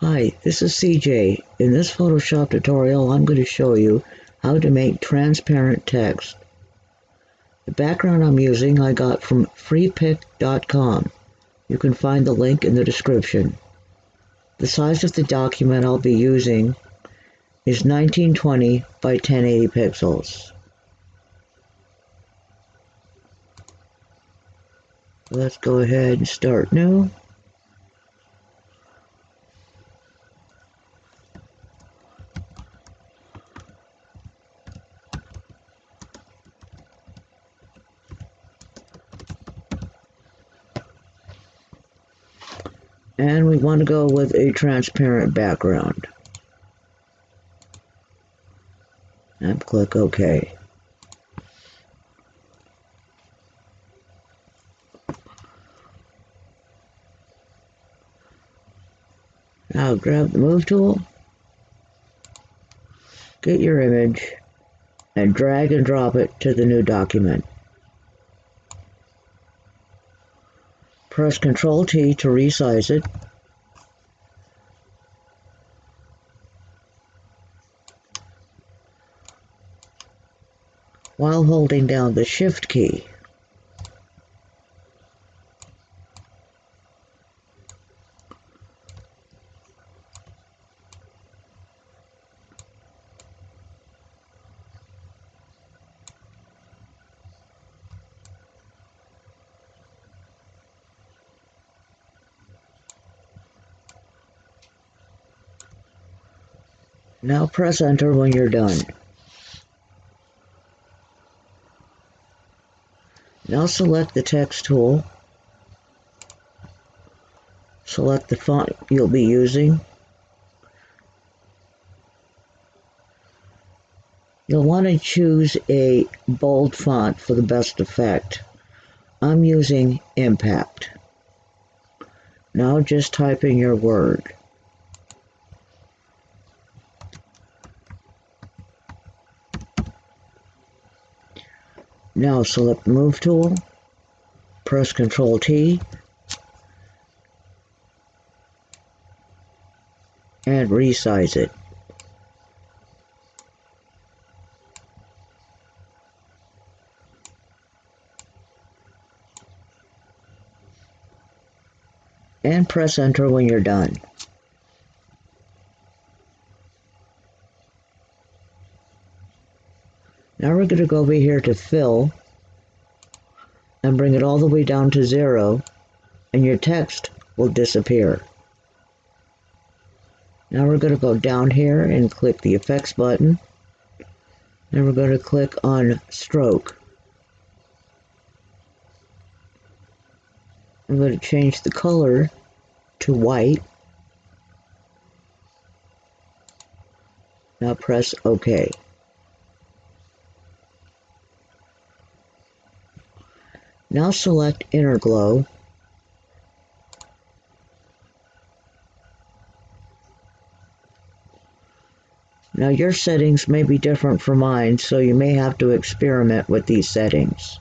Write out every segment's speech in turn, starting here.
Hi, this is CJ. In this Photoshop tutorial, I'm going to show you how to make transparent text. The background I'm using I got from freepik.com. You can find the link in the description. The size of the document I'll be using is 1920 by 1080 pixels. Let's go ahead and start new. And we want to go with a transparent background. And click OK. Now grab the Move tool, get your image, and drag and drop it to the new document. Press Ctrl-T to resize it. While holding down the Shift key. Now press Enter when you're done. Now select the text tool. Select the font you'll be using. You'll want to choose a bold font for the best effect. I'm using Impact. Now just type in your word. Now select the Move tool, press Ctrl-T, and resize it. And press Enter when you're done. Now we're going to go over here to Fill and bring it all the way down to 0, and your text will disappear. Now we're going to go down here and click the Effects button. Then we're going to click on Stroke. I'm going to change the color to white. Now press OK. Now select Inner Glow. Now your settings may be different from mine, so you may have to experiment with these settings.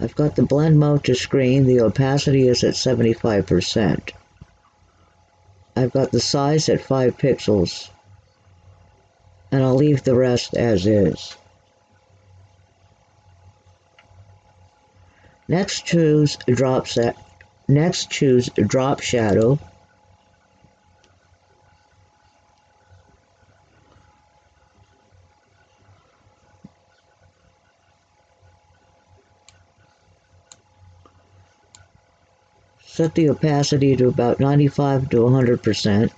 I've got the blend mode to screen. The opacity is at 75%. I've got the size at 5 pixels. And I'll leave the rest as is. Next choose Drop Shadow. Set the opacity to about 95 to 100%.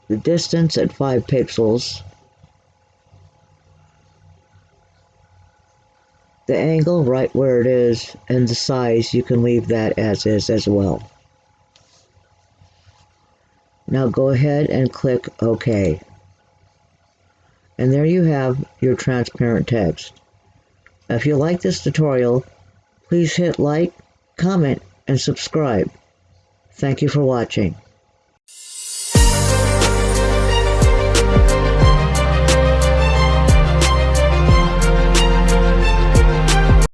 The distance at 5 pixels. The angle right where it is, and the size, you can leave that as is as well. Now go ahead and click OK. And there you have your transparent text. If you like this tutorial, please hit like, comment, and subscribe. Thank you for watching.